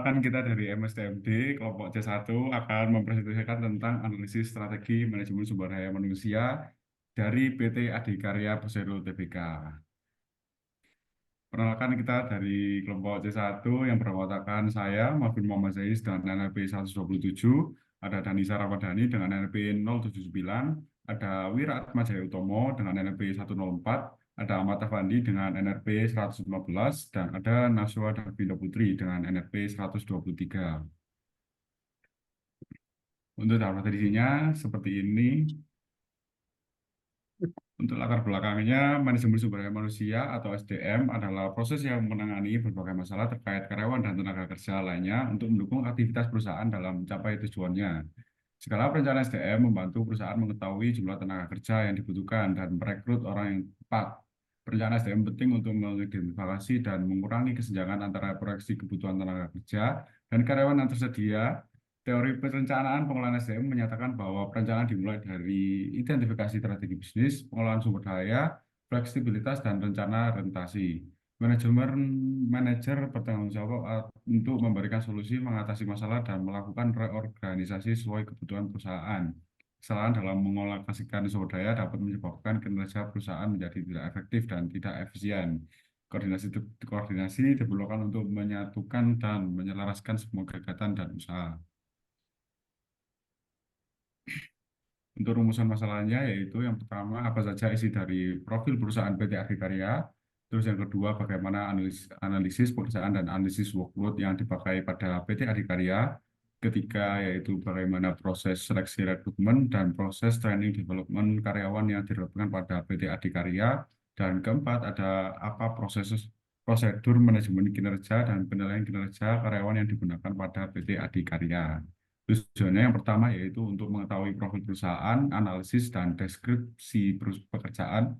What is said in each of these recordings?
Kan kita dari MSTMD, kelompok C1 akan mempresentasikan tentang analisis strategi manajemen sumber daya manusia dari PT Adikarya Persero Tbk. Perkenalkan kita dari kelompok C1 yang beranggotakan saya, Marvin Muhammad Zais dengan NLP 127, ada Danisa Ramadhani dengan NLP 079, ada Wira Atmajaya Utomo dengan NLP 104, ada Ahmad Afandi dengan NLP 115, dan ada Naswa Darbindo Putri dengan NLP 123. Untuk daftar materinya seperti ini. Untuk latar belakangnya, manajemen sumber daya manusia atau SDM adalah proses yang menangani berbagai masalah terkait karyawan dan tenaga kerja lainnya untuk mendukung aktivitas perusahaan dalam mencapai tujuannya. Skala perencanaan SDM membantu perusahaan mengetahui jumlah tenaga kerja yang dibutuhkan dan merekrut orang yang tepat. Perencanaan SDM penting untuk mengidentifikasi dan mengurangi kesenjangan antara proyeksi kebutuhan tenaga kerja dan karyawan yang tersedia. Teori perencanaan pengelolaan SDM menyatakan bahwa perencanaan dimulai dari identifikasi strategi bisnis, pengelolaan sumber daya, fleksibilitas, dan rencana rentasi. Manajer bertanggung jawab untuk memberikan solusi, mengatasi masalah, dan melakukan reorganisasi sesuai kebutuhan perusahaan. Kesalahan dalam mengalokasikan sumber daya dapat menyebabkan kinerja perusahaan menjadi tidak efektif dan tidak efisien. Koordinasi diperlukan untuk menyatukan dan menyelaraskan semua kegiatan dan usaha. Untuk rumusan masalahnya yaitu yang pertama apa saja isi dari profil perusahaan PT Adikarya, terus yang kedua bagaimana analisis pekerjaan dan analisis workload yang dipakai pada PT Adikarya, ketiga yaitu bagaimana proses seleksi rekrutmen dan proses training development karyawan yang dilakukan pada PT Adikarya, dan keempat ada apa prosedur manajemen kinerja dan penilaian kinerja karyawan yang digunakan pada PT Adikarya. Tujuannya yang pertama yaitu untuk mengetahui profil perusahaan, analisis, dan deskripsi pekerjaan,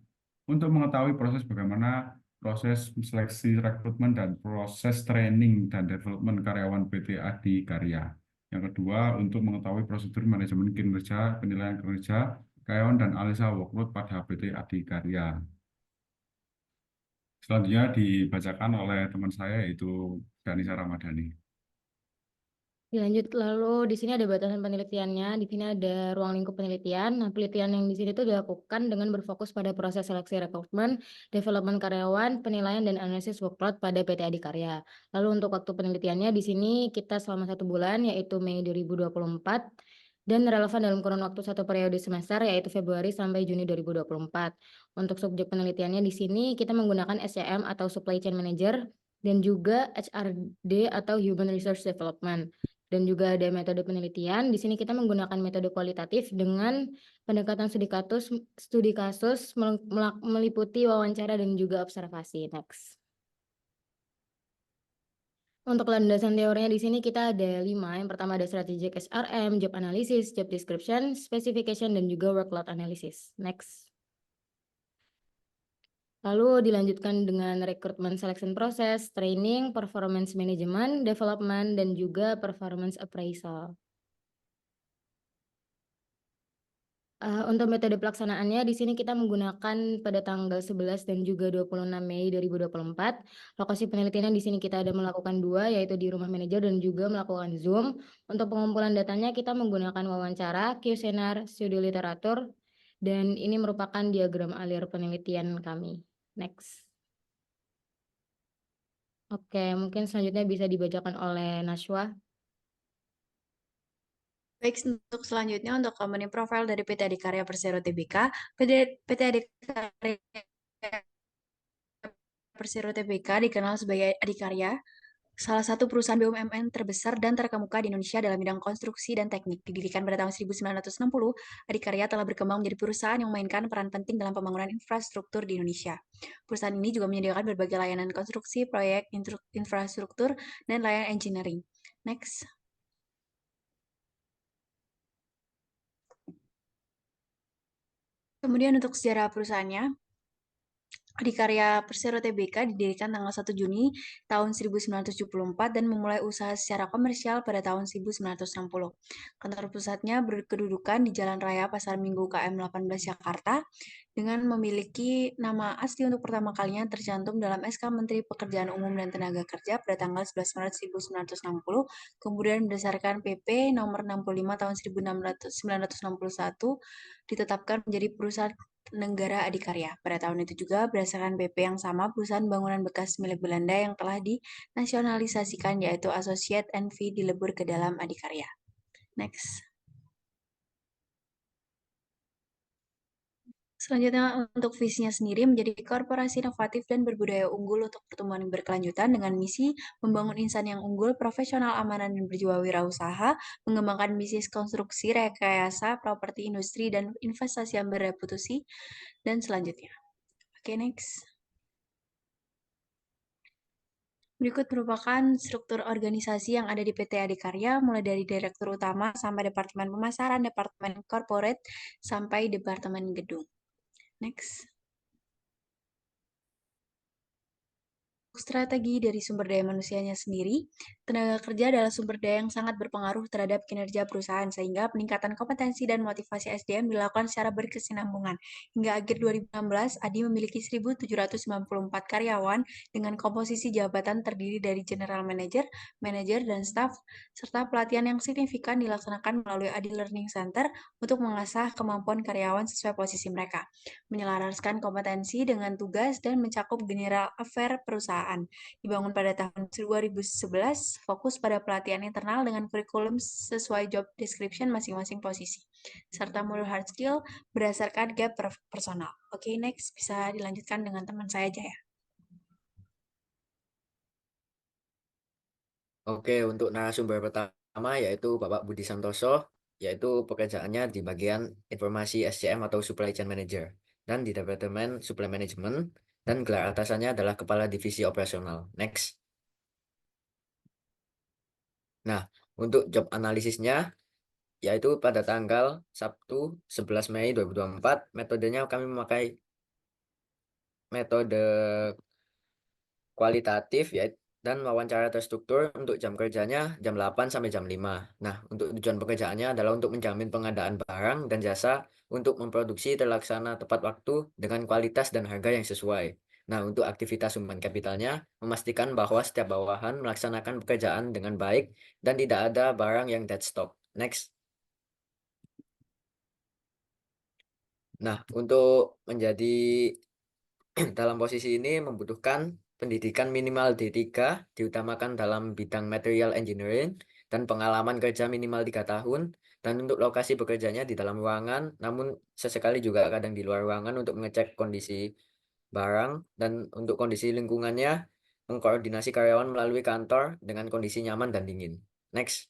untuk mengetahui proses bagaimana proses seleksi rekrutmen dan proses training dan development karyawan PT Adikarya. Yang kedua, untuk mengetahui prosedur manajemen kinerja, penilaian kinerja karyawan, dan analisa workload pada PT Adikarya. Selanjutnya dibacakan oleh teman saya yaitu Danisa Ramadhani. Dilanjut, lalu di sini ada batasan penelitiannya. Di sini ada ruang lingkup penelitian. Nah, penelitian yang di sini itu dilakukan dengan berfokus pada proses seleksi rekrutmen, development karyawan, penilaian dan analisis workload pada PT Adikarya. Lalu untuk waktu penelitiannya di sini kita selama 1 bulan, yaitu Mei 2024, dan relevan dalam kurun waktu 1 periode semester, yaitu Februari sampai Juni 2024. Untuk subjek penelitiannya di sini kita menggunakan SCM atau Supply Chain Manager dan juga HRD atau Human Resource Development. Dan juga ada metode penelitian. Di sini kita menggunakan metode kualitatif dengan pendekatan studi kasus meliputi wawancara dan juga observasi. Next. Untuk landasan teorinya di sini kita ada 5. Yang pertama ada strategic SRM, job analysis, job description, specification, dan juga workload analysis. Next. Lalu dilanjutkan dengan rekrutmen selection process, training, performance management, development, dan juga performance appraisal. Untuk metode pelaksanaannya di sini kita menggunakan pada tanggal 11 dan juga 26 Mei 2024. Lokasi penelitiannya di sini kita ada melakukan 2, yaitu di rumah manajer dan juga melakukan Zoom. Untuk pengumpulan datanya kita menggunakan wawancara, kuesioner, studi literatur, dan ini merupakan diagram alir penelitian kami. Next. Oke, mungkin selanjutnya bisa dibacakan oleh Nashwa. Baik, untuk selanjutnya untuk company profile dari PT Adikarya Persero Tbk. PT Adikarya Persero Tbk dikenal sebagai Adikarya, salah satu perusahaan BUMN terbesar dan terkemuka di Indonesia dalam bidang konstruksi dan teknik. Didirikan pada tahun 1960, Adikarya telah berkembang menjadi perusahaan yang memainkan peran penting dalam pembangunan infrastruktur di Indonesia. Perusahaan ini juga menyediakan berbagai layanan konstruksi, proyek, infrastruktur, dan layanan engineering. Next. Kemudian untuk sejarah perusahaannya, Adikarya Persero Tbk didirikan tanggal 1 Juni tahun 1974 dan memulai usaha secara komersial pada tahun 1960. Kantor pusatnya berkedudukan di Jalan Raya Pasar Minggu KM 18 Jakarta dengan memiliki nama asli untuk pertama kalinya tercantum dalam SK Menteri Pekerjaan Umum dan Tenaga Kerja pada tanggal 11 Maret 1960, kemudian berdasarkan PP nomor 65 tahun 1961 ditetapkan menjadi perusahaan negara adikarya. Pada tahun itu juga, berdasarkan PP yang sama, perusahaan bangunan bekas milik Belanda yang telah dinasionalisasikan yaitu Associate NV dilebur ke dalam adikarya. Next. Selanjutnya, untuk visinya sendiri menjadi korporasi inovatif dan berbudaya unggul untuk pertumbuhan yang berkelanjutan dengan misi membangun insan yang unggul, profesional, amanah, dan berjiwa wirausaha, mengembangkan bisnis konstruksi, rekayasa, properti, industri, dan investasi yang bereputasi, dan selanjutnya. Oke, next. Berikut merupakan struktur organisasi yang ada di PT Adikarya, mulai dari direktur utama sampai departemen pemasaran, departemen corporate, sampai departemen gedung. Next. Strategi dari sumber daya manusianya sendiri, tenaga kerja adalah sumber daya yang sangat berpengaruh terhadap kinerja perusahaan, sehingga peningkatan kompetensi dan motivasi SDM dilakukan secara berkesinambungan. Hingga akhir 2016, ADI memiliki 1.794 karyawan dengan komposisi jabatan terdiri dari General Manager, Manager, dan Staff, serta pelatihan yang signifikan dilaksanakan melalui ADI Learning Center untuk mengasah kemampuan karyawan sesuai posisi mereka, menyelaraskan kompetensi dengan tugas, dan mencakup general affair perusahaan. Dibangun pada tahun 2011, fokus pada pelatihan internal dengan kurikulum sesuai job description masing-masing posisi, serta modul hard skill berdasarkan gap personal. Oke, next bisa dilanjutkan dengan teman saya Jaya. Oke, untuk narasumber pertama yaitu Bapak Budi Santoso, yaitu pekerjaannya di bagian informasi SCM atau Supply Chain Manager, dan di Departemen Supply Management, dan gelar atasannya adalah Kepala Divisi Operasional. Next. Nah, untuk job analisisnya, yaitu pada tanggal Sabtu 11 Mei 2024, metodenya kami memakai metode kualitatif ya, dan wawancara terstruktur. Untuk jam kerjanya jam 8 sampai jam 5. Nah, untuk tujuan pekerjaannya adalah untuk menjamin pengadaan barang dan jasa untuk memproduksi terlaksana tepat waktu dengan kualitas dan harga yang sesuai. Nah, untuk aktivitas human capitalnya, memastikan bahwa setiap bawahan melaksanakan pekerjaan dengan baik dan tidak ada barang yang dead stock. Next. Nah, untuk menjadi dalam posisi ini membutuhkan pendidikan minimal D3, diutamakan dalam bidang material engineering, dan pengalaman kerja minimal 3 tahun, dan untuk lokasi bekerjanya di dalam ruangan, namun sesekali juga kadang di luar ruangan untuk mengecek kondisi barang, dan untuk kondisi lingkungannya, mengkoordinasi karyawan melalui kantor dengan kondisi nyaman dan dingin. Next.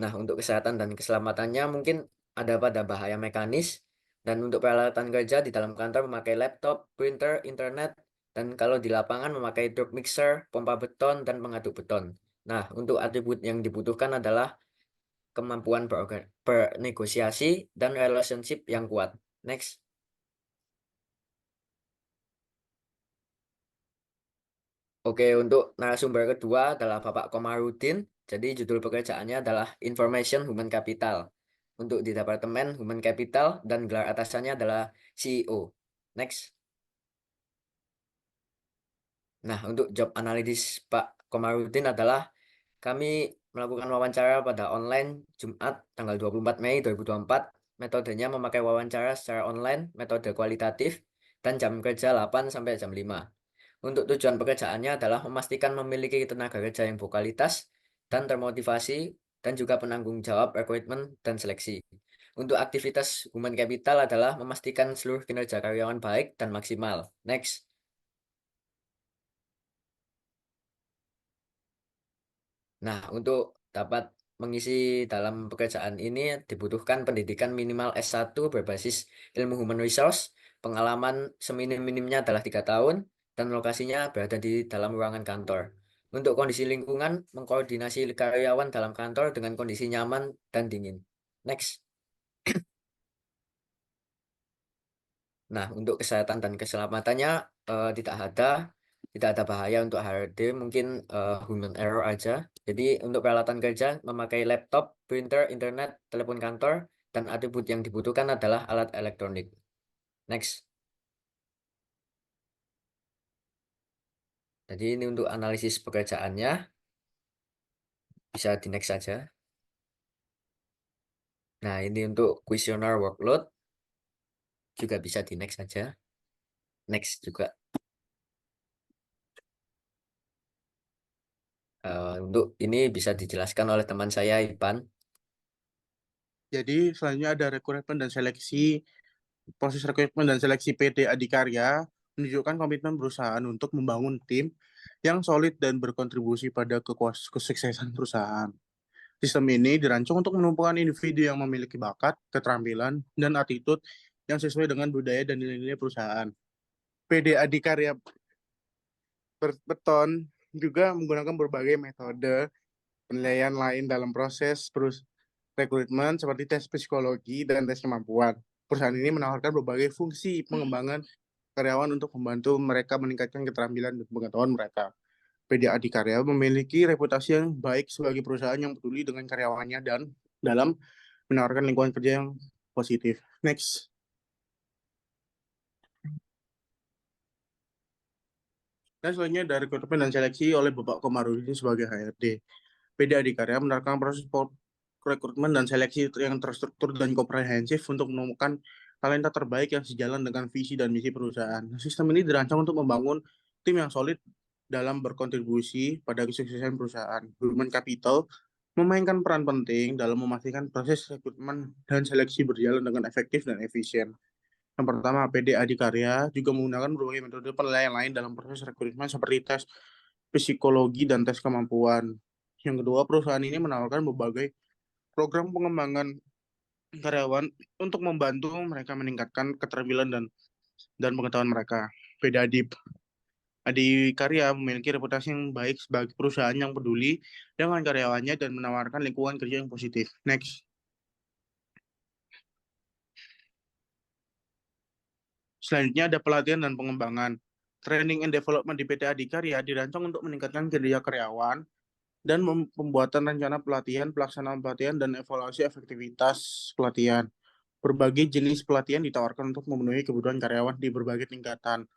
Nah, untuk kesehatan dan keselamatannya mungkin ada pada bahaya mekanis, dan untuk peralatan kerja di dalam kantor memakai laptop, printer, internet, dan kalau di lapangan memakai drop mixer, pompa beton, dan pengaduk beton. Nah, untuk atribut yang dibutuhkan adalah kemampuan bernegosiasi dan relationship yang kuat. Next. Oke, untuk narasumber kedua adalah Bapak Komarudin. Jadi judul pekerjaannya adalah Information Human Capital. Untuk di Departemen Human Capital, dan gelar atasannya adalah CEO. Next. Nah, untuk job analysis Pak Komarudin adalah kami melakukan wawancara pada online Jumat tanggal 24 Mei 2024. Metodenya memakai wawancara secara online, metode kualitatif, dan jam kerja 8 sampai jam 5. Untuk tujuan pekerjaannya adalah memastikan memiliki tenaga kerja yang berkualitas dan termotivasi, dan juga penanggung jawab rekrutmen dan seleksi. Untuk aktivitas human capital adalah memastikan seluruh kinerja karyawan baik dan maksimal. Next. Nah, untuk dapat mengisi dalam pekerjaan ini dibutuhkan pendidikan minimal S1 berbasis ilmu human resource, pengalaman seminim-minimnya adalah 3 tahun, dan lokasinya berada di dalam ruangan kantor. Untuk kondisi lingkungan, mengkoordinasi karyawan dalam kantor dengan kondisi nyaman dan dingin. Next. Nah, untuk kesehatan dan keselamatannya tidak ada bahaya untuk HRD, mungkin human error aja. Jadi untuk peralatan kerja memakai laptop, printer, internet, telepon kantor, dan atribut yang dibutuhkan adalah alat elektronik. Next. Jadi ini untuk analisis pekerjaannya, bisa di next saja. Nah, ini untuk kuesioner workload, juga bisa di next saja. Next juga. Untuk ini bisa dijelaskan oleh teman saya, Ipan. Jadi selanjutnya ada rekrutmen dan seleksi. Proses rekrutmen dan seleksi PD Adikarya menunjukkan komitmen perusahaan untuk membangun tim yang solid dan berkontribusi pada kesuksesan perusahaan. Sistem ini dirancang untuk menumpukan individu yang memiliki bakat, keterampilan, dan attitude yang sesuai dengan budaya dan nilai-nilai perusahaan. PD Adikarya Beton juga menggunakan berbagai metode penilaian lain dalam proses rekrutmen seperti tes psikologi dan tes kemampuan. Perusahaan ini menawarkan berbagai fungsi pengembangan karyawan untuk membantu mereka meningkatkan keterampilan dan pengetahuan mereka. PD Adikarya memiliki reputasi yang baik sebagai perusahaan yang peduli dengan karyawannya dan dalam menawarkan lingkungan kerja yang positif. Next. Dan selanjutnya dari rekrutmen dan seleksi oleh Bapak Komarudin sebagai HRD. PD Adikarya menerapkan proses rekrutmen dan seleksi yang terstruktur dan komprehensif untuk menemukan talenta terbaik yang sejalan dengan visi dan misi perusahaan. Sistem ini dirancang untuk membangun tim yang solid dalam berkontribusi pada kesuksesan perusahaan. Human Capital memainkan peran penting dalam memastikan proses rekrutmen dan seleksi berjalan dengan efektif dan efisien. Yang pertama, PD Adikarya juga menggunakan berbagai metode penilaian lain dalam proses rekrutmen seperti tes psikologi dan tes kemampuan. Yang kedua, perusahaan ini menawarkan berbagai program pengembangan karyawan untuk membantu mereka meningkatkan keterampilan dan pengetahuan mereka. PD Adikarya memiliki reputasi yang baik sebagai perusahaan yang peduli dengan karyawannya dan menawarkan lingkungan kerja yang positif. Next. Selanjutnya ada pelatihan dan pengembangan. Training and development di PT Adikarya dirancang untuk meningkatkan kinerja karyawan dan pembuatan rencana pelatihan, pelaksanaan pelatihan, dan evaluasi efektivitas pelatihan. Berbagai jenis pelatihan ditawarkan untuk memenuhi kebutuhan karyawan di berbagai tingkatan.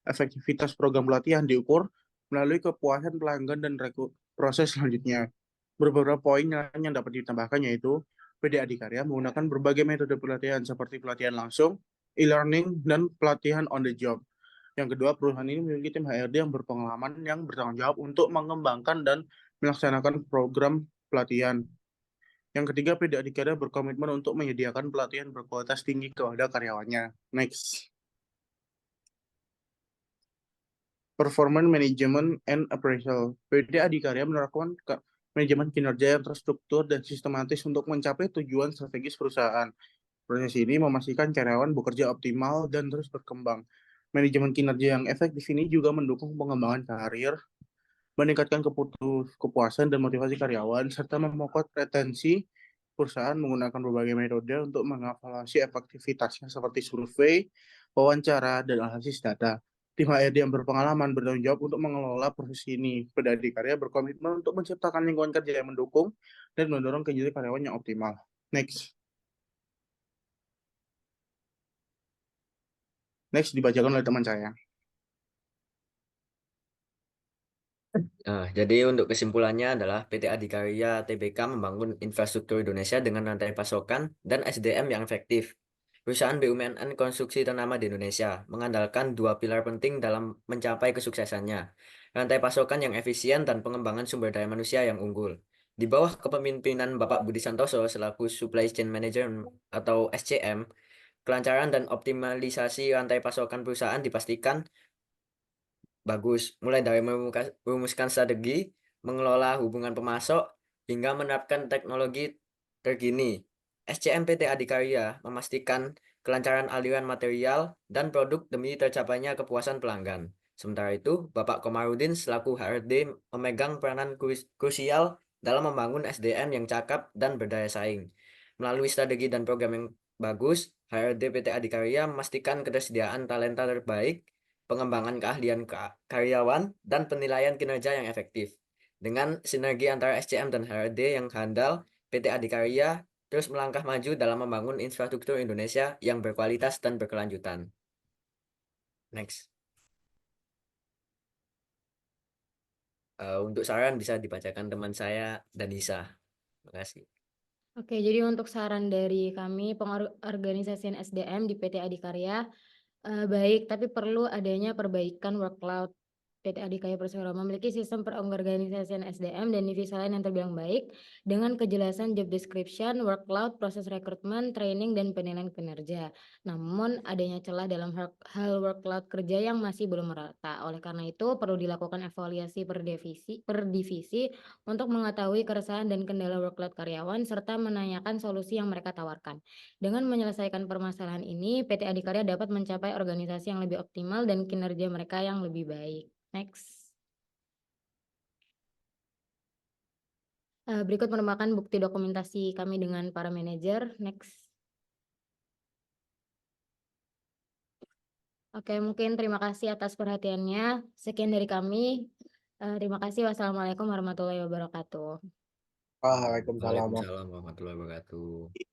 Efektivitas program pelatihan diukur melalui kepuasan pelanggan dan proses selanjutnya. Beberapa poin yang dapat ditambahkan yaitu PD Adikarya menggunakan berbagai metode pelatihan seperti pelatihan langsung, e-learning, dan pelatihan on the job. Yang kedua, perusahaan ini memiliki tim HRD yang berpengalaman yang bertanggung jawab untuk mengembangkan dan melaksanakan program pelatihan. Yang ketiga, PD Adikarya berkomitmen untuk menyediakan pelatihan berkualitas tinggi kepada karyawannya. Next. Performance Management and Appraisal. PD Adikarya menerapkan manajemen kinerja yang terstruktur dan sistematis untuk mencapai tujuan strategis perusahaan. Proses ini memastikan karyawan bekerja optimal dan terus berkembang. Manajemen kinerja yang efektif ini juga mendukung pengembangan karir, meningkatkan kepuasan dan motivasi karyawan, serta memperkuat retensi. Perusahaan menggunakan berbagai metode untuk mengevaluasi efektivitasnya seperti survei, wawancara, dan analisis data. Tim HRD yang berpengalaman bertanggung jawab untuk mengelola proses ini. PD Adikarya berkomitmen untuk menciptakan lingkungan kerja yang mendukung dan mendorong kinerja karyawan yang optimal. Next. Next dibacakan oleh teman saya. Jadi untuk kesimpulannya adalah PT Adikarya Tbk membangun infrastruktur Indonesia dengan rantai pasokan dan SDM yang efektif. Perusahaan BUMN konstruksi ternama di Indonesia mengandalkan dua pilar penting dalam mencapai kesuksesannya. Rantai pasokan yang efisien dan pengembangan sumber daya manusia yang unggul. Di bawah kepemimpinan Bapak Budi Santoso selaku Supply Chain Manager atau SCM, kelancaran dan optimalisasi rantai pasokan perusahaan dipastikan bagus, mulai dari merumuskan strategi, mengelola hubungan pemasok, hingga menerapkan teknologi terkini. SCM PT Adikarya memastikan kelancaran aliran material dan produk demi tercapainya kepuasan pelanggan. Sementara itu, Bapak Komarudin selaku HRD memegang peranan krusial dalam membangun SDM yang cakap dan berdaya saing. Melalui strategi dan program yang bagus, HRD PT Adikarya memastikan ketersediaan talenta terbaik, pengembangan keahlian karyawan, dan penilaian kinerja yang efektif. Dengan sinergi antara SCM dan HRD yang handal, PT Adikarya terus melangkah maju dalam membangun infrastruktur Indonesia yang berkualitas dan berkelanjutan. Next. Untuk saran bisa dibacakan teman saya, Danisa. Terima kasih. Oke, jadi untuk saran dari kami pengorganisasian SDM di PT Adikarya baik, tapi perlu adanya perbaikan workload. PT Adikarya Persero memiliki sistem pengorganisasian SDM dan divisi lain yang terbilang baik dengan kejelasan job description, workload, proses rekrutmen, training, dan penilaian kinerja. Namun adanya celah dalam hal workload kerja yang masih belum merata. Oleh karena itu perlu dilakukan evaluasi per divisi untuk mengetahui keresahan dan kendala workload karyawan serta menanyakan solusi yang mereka tawarkan. Dengan menyelesaikan permasalahan ini, PT Adikarya dapat mencapai organisasi yang lebih optimal dan kinerja mereka yang lebih baik. Next. Berikut merupakan bukti dokumentasi kami dengan para manajer. Next. Oke, mungkin terima kasih atas perhatiannya. Sekian dari kami. Terima kasih. Wassalamualaikum warahmatullahi wabarakatuh. Waalaikumsalam. Waalaikumsalam warahmatullahi wabarakatuh.